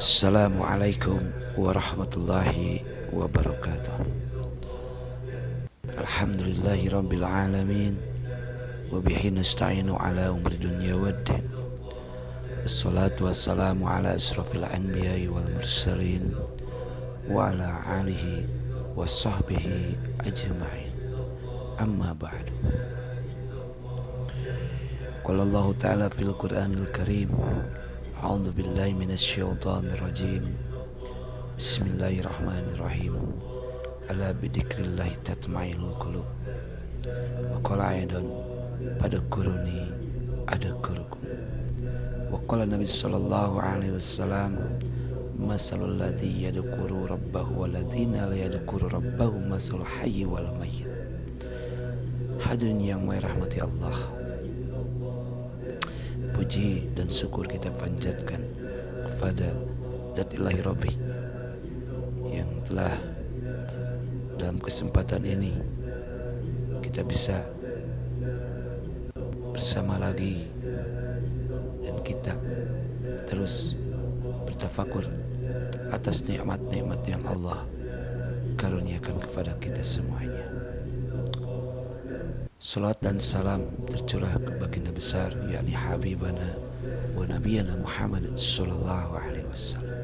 Assalamualaikum warahmatullahi wabarakatuh. Alhamdulillahi rabbil alamin, wabihi nasta'inu ala umri dunya waddin. Wassalatu wassalamu ala asrafil anbiya'i wal mursalin, wa ala alihi wa sahbihi ajma'in. Amma ba'du. Qala Allah ta'ala fil Qur'anil Karim, a'udzu billahi minasy syaithanir rajim. Bismillahirrahmanirrahim. Ala bidzikrillahi tatma'innul qulub. Wa qala aidan fadhkuruni adhkurukum. Wa qala Nabi sallallahu alaihi wasallam, masalul ladzi yadhkuru rabbahu wal ladzina la yadhkuru rabbahu masalul hayyi wal mayyit. Hadirin yang dirahmati Allah, puji dan syukur kita panjatkan kepada Zat Ilahi Rabbi yang telah dalam kesempatan ini kita bisa bersama lagi dan kita terus bertafakur atas nikmat-nikmat yang Allah karuniakan kepada kita semuanya. Salat dan salam tercurah ke baginda besar, yakni Habibana wa Nabiyana Muhammad sallallahu alaihi wasallam.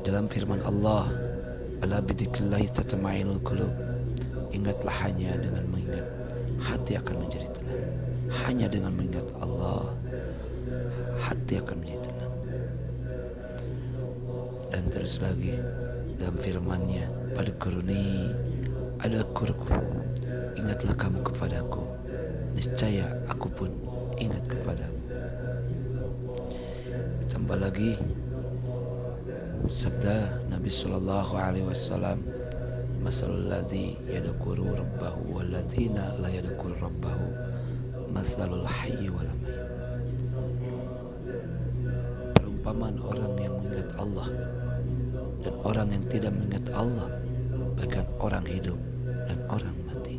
Dalam firman Allah, ala bidzikrillahi tatma'innul qulub. Ingatlah, hanya dengan mengingat hati akan menjadi tenang. Hanya dengan mengingat Allah, hati akan menjadi tenang. Dan terus lagi dalam firman-Nya, fadhkuruni adhkurukum. Ingatlah kamu kepadaku, niscaya aku pun ingat kepadamu. Ditambah lagi sabda Nabi sallallahu alaihi wasallam, masalul ladzi yadhkuru rabbahu wal ladzina la yadhkuru rabbahu masalul hayyi wal mayyit. Perumpamaan orang yang mengingat Allah dan orang yang tidak mengingat Allah bagaikan orang hidup dan orang mati.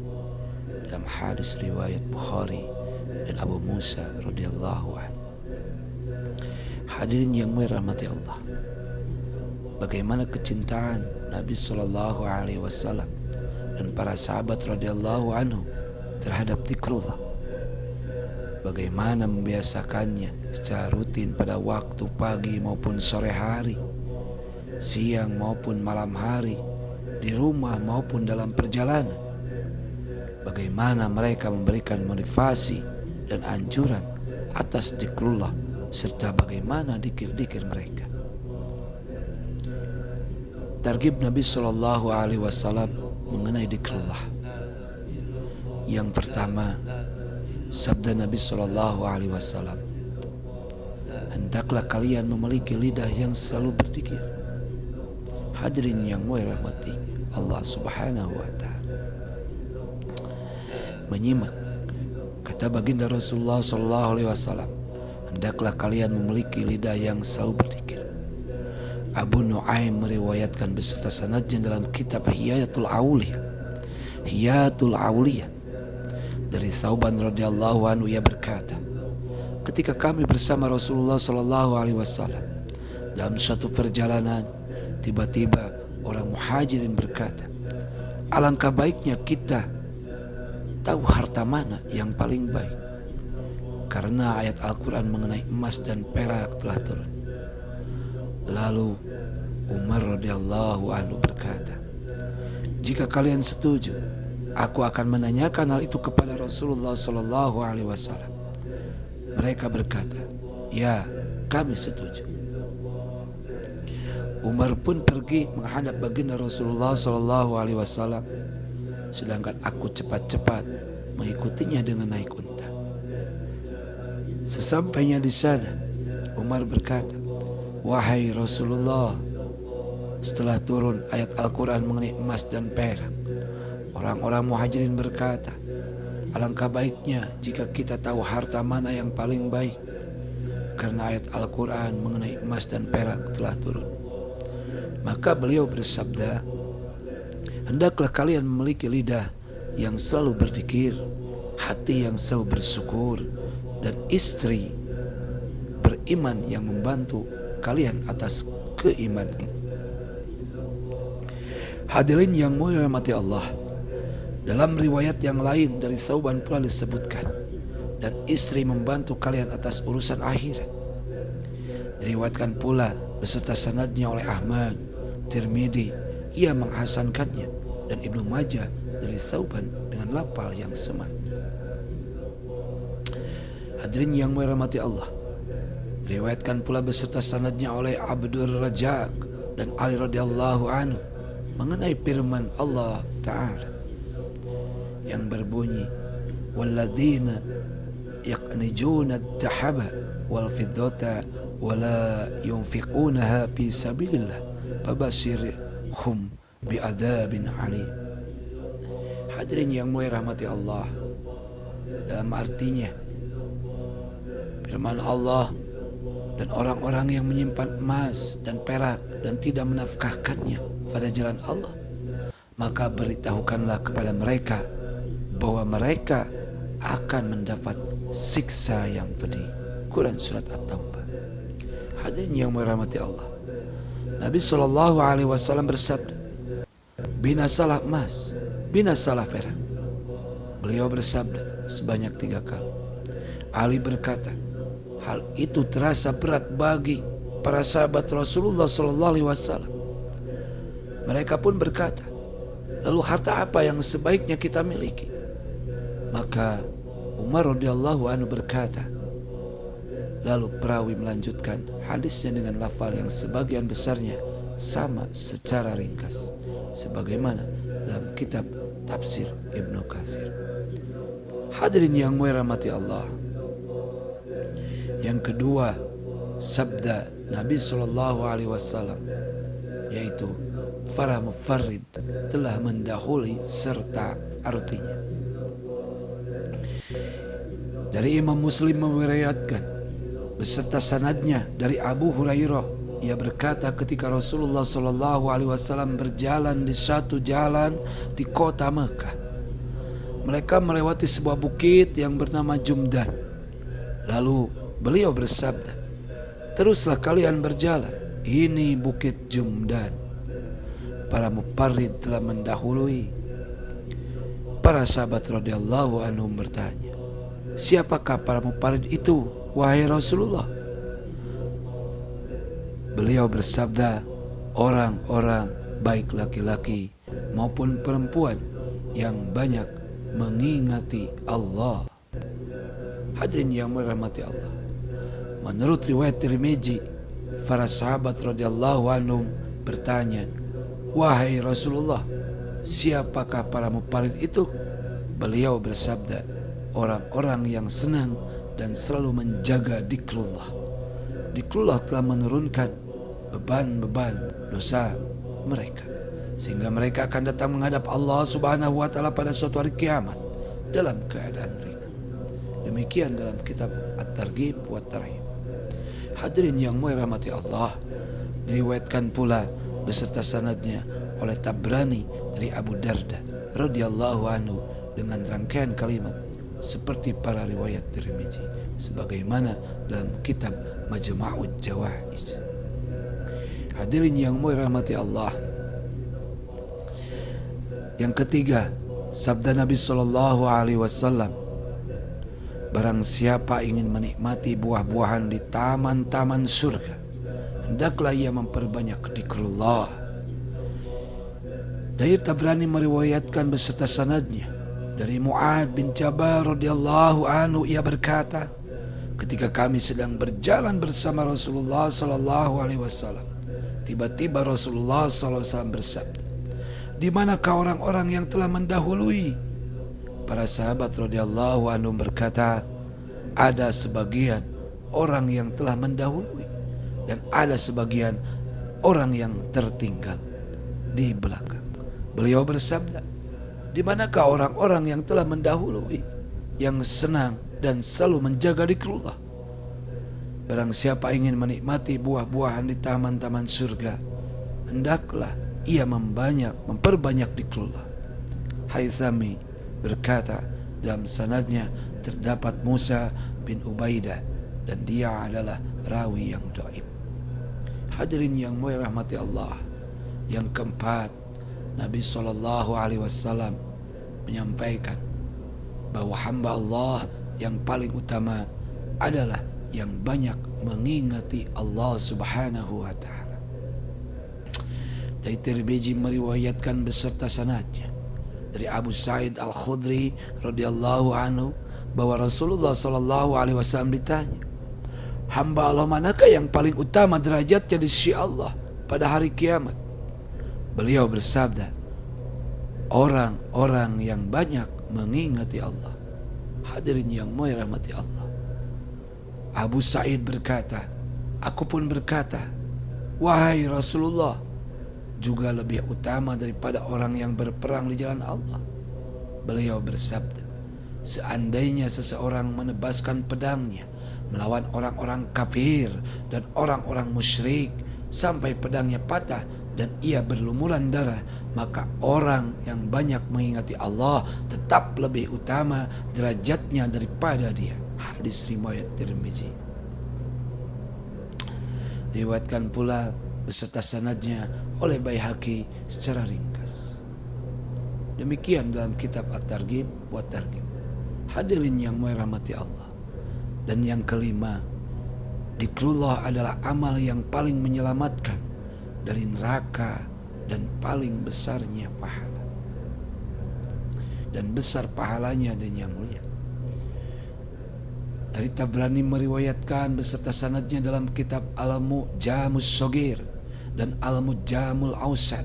Dalam hadis riwayat Bukhari dan Abu Musa radhiyallahu anhu. Hadirin yang dirahmati Allah, bagaimana kecintaan Nabi sallallahu alaihi wasallam dan para sahabat radhiyallahu anhu terhadap zikrullah. Bagaimana membiasakannya secara rutin pada waktu pagi maupun sore hari, siang maupun malam hari, di rumah maupun dalam perjalanan. Bagaimana mereka memberikan motivasi dan anjuran atas zikrullah, serta bagaimana dikir-dikir mereka. Targhib Nabi sallallahu alaihi wasallam mengenai zikrullah. Yang pertama, sabda Nabi sallallahu alaihi wasallam, hendaklah kalian memiliki lidah yang selalu berzikir. Hadirin yang dirahmati Allah Subhanahu wa taala. Menyimak kata baginda Rasulullah sallallahu alaihi wasallam, hendaklah kalian memiliki lidah yang selalu berzikir. Abu Nuaim meriwayatkan beserta sanadnya dalam kitab Hiyatul Auliyah dari Thauban radhiyallahu anhu, ia berkata, ketika kami bersama Rasulullah sallallahu alaihi wasallam dalam suatu perjalanan, tiba-tiba orang muhajirin berkata, alangkah baiknya kita tahu harta mana yang paling baik, karena ayat Al-Quran mengenai emas dan perak telah turun. Lalu Umar radhiyallahu anhu berkata, jika kalian setuju, aku akan menanyakan hal itu kepada Rasulullah sallallahu alaihi wasallam. Mereka berkata, ya, kami setuju. Umar pun pergi menghadap baginda Rasulullah sallallahu alaihi wasallam, sedangkan aku cepat-cepat mengikutinya dengan naik unta. Sesampainya di sana, Umar berkata, wahai Rasulullah, setelah turun ayat Al-Quran mengenai emas dan perak, orang-orang muhajirin berkata, alangkah baiknya jika kita tahu harta mana yang paling baik, karena ayat Al-Quran mengenai emas dan perak telah turun. Maka beliau bersabda, hendaklah kalian memiliki lidah yang selalu berzikir, hati yang selalu bersyukur, dan istri iman yang membantu kalian atas keimanan. Hadirin yang dirahmati Allah, dalam riwayat yang lain dari Sauban pula disebutkan, dan istri membantu kalian atas urusan akhirat. Diriwayatkan pula beserta sanadnya oleh Ahmad, Tirmidzi, ia menghasankannya, dan Ibnu Majah dari Sauban dengan lafal yang sama. Hadirin yang dirahmati Allah, diriwayatkan pula beserta sanadnya oleh Abdur Rajak dan Ali radhiyallahu anhu mengenai firman Allah Ta'ala yang berbunyi, walladzina yaqnijuna ad-dahaba wal fiddata wala yunfiqunaha fi sabilillah fabashirhum bi'adzabin alim. Hadirin yang dirahmati Allah, dalam artinya firman Allah, dan orang-orang yang menyimpan emas dan perak dan tidak menafkahkannya pada jalan Allah, maka beritahukanlah kepada mereka bahwa mereka akan mendapat siksa yang pedih. Quran Surat At-Taubah. Hadirin yang dirahmati Allah, Nabi SAW bersabda, binasalah emas, binasalah perak. Beliau bersabda sebanyak 3 kali. Ali berkata, hal itu terasa berat bagi para sahabat Rasulullah SAW. Mereka pun berkata, lalu harta apa yang sebaiknya kita miliki? Maka Umar radhiyallahu anhu berkata, lalu perawi melanjutkan hadisnya dengan lafal yang sebagian besarnya sama secara ringkas, sebagaimana dalam kitab Tafsir Ibnu Katsir. Hadirin yang dirahmati Allah, yang kedua, sabda Nabi SAW, yaitu para mufarrid telah mendahului, serta artinya. Dari Imam Muslim meriwayatkan beserta sanadnya dari Abu Hurairah, ia berkata ketika Rasulullah SAW berjalan di satu jalan di kota Mekah, mereka melewati sebuah bukit yang bernama Jumdan. Lalu beliau bersabda, teruslah kalian berjalan, ini bukit Jumdan. Para mufarrid telah mendahului. Para sahabat radhiyallahu anhum bertanya, siapakah para mufarrid itu, wahai Rasulullah? Beliau bersabda, orang-orang baik laki-laki maupun perempuan yang banyak mengingati Allah. Hadirin yang dirahmati Allah, menurut riwayat Tirmidzi, para sahabat radhiyallahu anhum bertanya, wahai Rasulullah, siapakah para mufarrid itu? Beliau bersabda, orang-orang yang senang dan selalu menjaga zikrullah. Zikrullah telah menurunkan beban-beban dosa mereka, sehingga mereka akan datang menghadap Allah Subhanahu wa Ta'ala pada suatu hari kiamat dalam keadaan ringan. Demikian dalam kitab At-Targhib wa Tarhib. Hadirin yang dirahmati Allah, diriwayatkan pula beserta sanadnya oleh Tabrani dari Abu Darda radhiyallahu anhu dengan rangkaian kalimat seperti para riwayat Tirmidzi, sebagaimana dalam kitab Majma'ud Jawaiz. Hadirin yang dirahmati Allah, yang ketiga, sabda Nabi SAW, barang siapa ingin menikmati buah-buahan di taman-taman surga, hendaklah ia memperbanyak zikrullah. Dari Tabrani meriwayatkan beserta sanadnya dari Mu'ad bin Jabal radhiyallahu anhu, ia berkata, ketika kami sedang berjalan bersama Rasulullah SAW, tiba-tiba Rasulullah SAW bersabda, di manakah orang-orang yang telah mendahului? Para sahabat radhiyallahu anhum berkata, ada sebagian orang yang telah mendahului dan ada sebagian orang yang tertinggal di belakang. Beliau bersabda, di manakah orang-orang yang telah mendahului, yang senang dan selalu menjaga zikrullah? Barang siapa ingin menikmati buah-buahan di taman-taman surga, hendaklah ia memperbanyak zikrullah. Haythami berkata, dalam sanadnya terdapat Musa bin Ubaidah dan dia adalah rawi yang dhaif. Hadirin yang mulia rahmati Allah. Yang keempat, Nabi SAW menyampaikan bahwa hamba Allah yang paling utama adalah yang banyak mengingati Allah Subhanahu wa taala. Dari Tirmizi meriwayatkan beserta sanadnya dari Abu Sa'id Al-Khudri radhiyallahu anhu bahwa Rasulullah SAW ditanya, hamba Allah manakah yang paling utama derajatnya di sisi Allah pada hari kiamat? Beliau bersabda, orang-orang yang banyak mengingati Allah. Hadirin yang mulia rahmati Allah. Abu Sa'id berkata, aku pun berkata, wahai Rasulullah, juga lebih utama daripada orang yang berperang di jalan Allah. Beliau bersabda, seandainya seseorang menebaskan pedangnya melawan orang-orang kafir dan orang-orang musyrik sampai pedangnya patah dan ia berlumuran darah, maka orang yang banyak mengingati Allah tetap lebih utama derajatnya daripada dia. Hadis riwayat Tirmizi. Diriwayatkan pula beserta sanadnya oleh Baihaqi secara ringkas. Demikian dalam kitab At-Targhib wa Targhib. Hadirin yang merahmati Allah. Dan yang kelima, zikrullah adalah amal yang paling menyelamatkan dari neraka dan paling besarnya pahala. Dan besar pahalanya dan yang mulia. Dari Tabrani meriwayatkan beserta sanadnya dalam kitab Al-Mu'jamus Shagir dan Al-Mu'jamul Awsat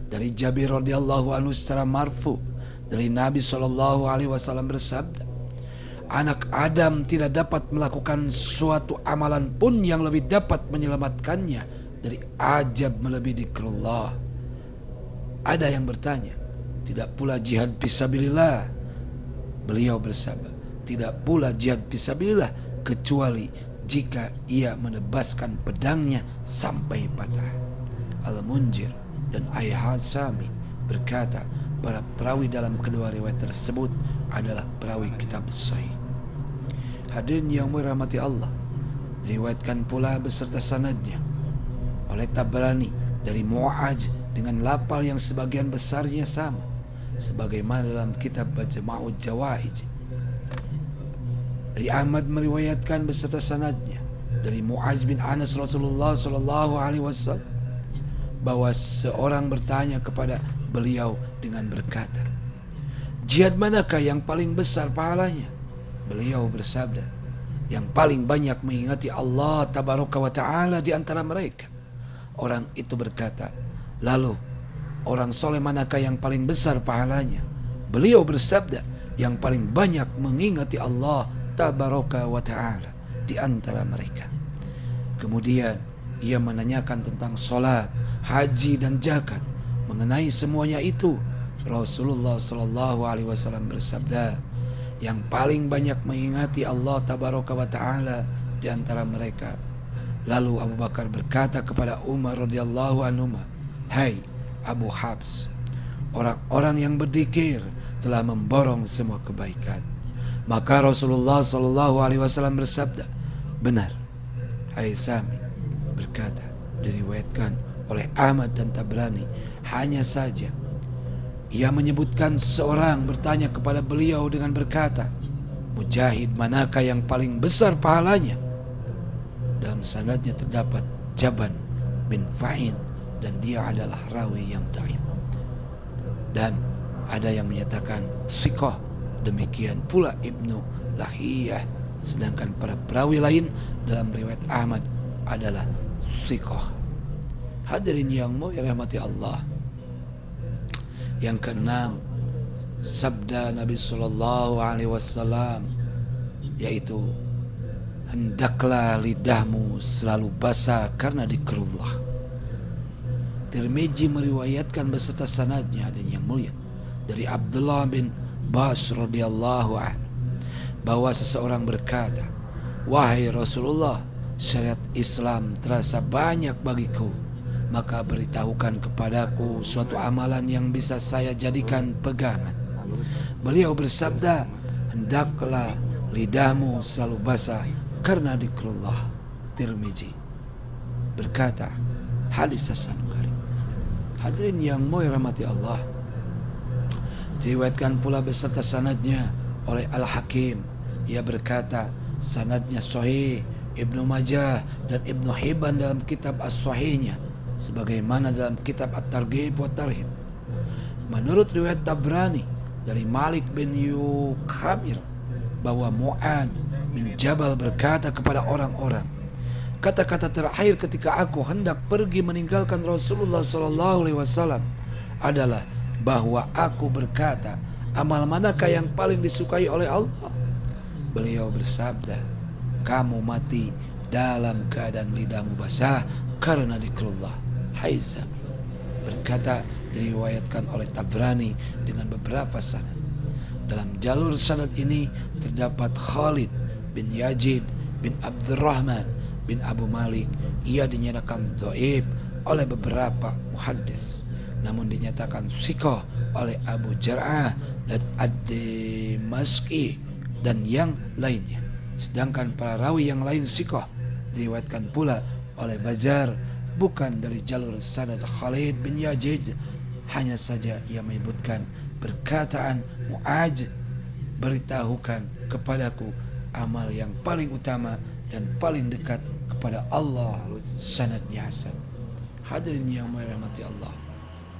dari Jabir radhiyallahu anhu secara marfu dari Nabi SAW bersabda, anak Adam tidak dapat melakukan suatu amalan pun yang lebih dapat menyelamatkannya dari ajab melebihi zikrullah. Ada yang bertanya, tidak pula jihad fisabilillah? Beliau bersabda, tidak pula jihad fisabilillah kecuali jika ia menebaskan pedangnya sampai patah. Al-Munzir dan Ai-Hasami berkata, para perawi dalam kedua riwayat tersebut adalah perawi kitab Sahih. Hadirin yang dirahmati Allah, diriwayatkan pula beserta sanadnya oleh Tabrani dari Mu'adz dengan lafal yang sebagian besarnya sama sebagaimana dalam kitab Majma'ul Jawaid. Dari Ahmad meriwayatkan beserta sanadnya dari Mu'adz bin Anas Rasulullah SAW bahwa seorang bertanya kepada beliau dengan berkata, jihad manakah yang paling besar pahalanya? Beliau bersabda, yang paling banyak mengingati Allah tabaraka wa ta'ala di antara mereka. Orang itu berkata, lalu orang soleh manakah yang paling besar pahalanya? Beliau bersabda, yang paling banyak mengingati Allah tabaraka wa ta'ala di antara mereka. Kemudian ia menanyakan tentang solat, haji dan zakat. Mengenai semuanya itu, Rasulullah SAW bersabda, yang paling banyak mengingati Allah tabaraka wa ta'ala di antara mereka. Lalu Abu Bakar berkata kepada Umar radhiyallahu anhu, hai Abu Habs, orang-orang yang berzikir telah memborong semua kebaikan. Maka Rasulullah SAW bersabda, benar. Hai Sami berkata, diriwayatkan oleh Ahmad dan Tabrani, hanya saja ia menyebutkan seorang bertanya kepada beliau dengan berkata, mujahid manakah yang paling besar pahalanya? Dalam sanadnya terdapat Jaban bin Fa'in dan dia adalah rawi yang dhaif. Dan ada yang menyatakan thiqah, demikian pula Ibnu Lahiyah, sedangkan para perawi lain dalam riwayat Ahmad adalah thiqah. Hadirin yang mulia rahmati Allah. Yang keenam, sabda Nabi SAW, yaitu hendaklah lidahmu selalu basah karena zikrullah. Tirmizi meriwayatkan beserta sanadnya dan yang mulia dari Abdullah bin Bas radhiyallahu anhu bahwa seseorang berkata, wahai Rasulullah, syariat Islam terasa banyak bagiku, maka beritahukan kepadaku suatu amalan yang bisa saya jadikan pegangan. Beliau bersabda, hendaklah lidahmu selalu basah karena zikrullah. Tirmizi berkata, hadis hasan karim. Hadirin yang mau dirahmati Allah, diriwayatkan pula beserta sanadnya oleh Al-Hakim. Ia berkata, sanadnya sahih. Ibnu Majah dan Ibnu Hibban dalam kitab As-Sahihnya, sebagaimana dalam kitab At-Targhib wa Tarhib. Menurut riwayat Tabrani dari Malik bin Yukamir, bahwa Mu'ad bin Jabal berkata kepada orang-orang, kata-kata terakhir ketika aku hendak pergi meninggalkan Rasulullah SAW adalah bahwa aku berkata, amal manakah yang paling disukai oleh Allah? Beliau bersabda, kamu mati dalam keadaan lidahmu basah karena zikrullah. Haisam berkata, diriwayatkan oleh Tabrani dengan beberapa sanad. Dalam jalur sanad ini terdapat Khalid bin Yazid bin Abdurrahman bin Abu Malik. Ia dinyatakan dhaif oleh beberapa muhaddis, namun dinyatakan thiqah oleh Abu Jar'ah dan Ad-Dimashqi dan yang lainnya. Sedangkan para rawi yang lain thiqah, diriwayatkan pula oleh Bazar bukan dari jalur sanad Khalid bin Yazid. Hanya saja ia menyebutkan perkataan Mu'adz, beritahukan kepadaku amal yang paling utama dan paling dekat kepada Allah, sanadnya hasan. Hadirin yang dirahmati Allah,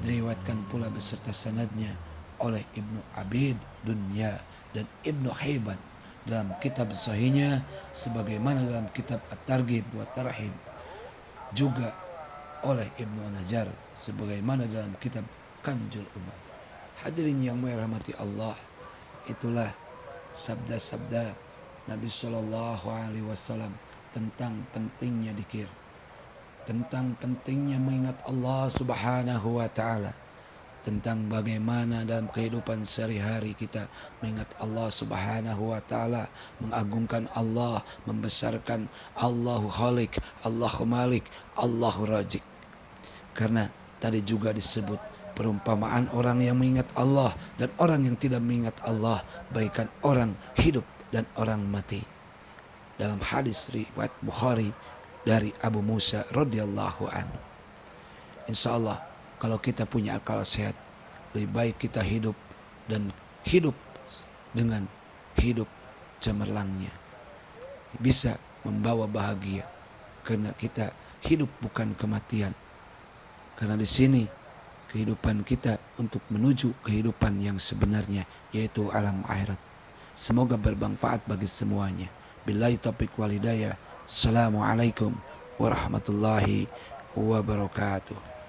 diriwayatkan pula beserta sanadnya oleh Ibnu Abid Dunya dan Ibnu Hibban dalam kitab sahihnya, sebagaimana dalam kitab At-Targhib wa Tarhib, juga oleh Ibnu Najjar sebagaimana dalam kitab Kanjul Umam. Hadirin yang dirahmati Allah, itulah sabda-sabda Nabi Shallallahu Alaihi Wasallam tentang pentingnya dzikir, tentang pentingnya mengingat Allah Subhanahu Wa Taala, tentang bagaimana dalam kehidupan sehari-hari kita mengingat Allah Subhanahu Wa Taala, mengagungkan Allah, membesarkan Allahu Khaliq, Allahu Malik, Allahu Razik. Karena tadi juga disebut perumpamaan orang yang mengingat Allah dan orang yang tidak mengingat Allah, baikkan orang hidup dan orang mati. Dalam hadis riwayat Bukhari dari Abu Musa radhiyallahu anhu. Insyaallah kalau kita punya akal sehat, lebih baik kita hidup dan hidup dengan hidup cemerlangnya, bisa membawa bahagia, karena kita hidup bukan kematian. Karena di sini kehidupan kita untuk menuju kehidupan yang sebenarnya, yaitu alam akhirat. Semoga bermanfaat bagi semuanya. Billahi taufiq wal hidayah. Assalamualaikum warahmatullahi wabarakatuh.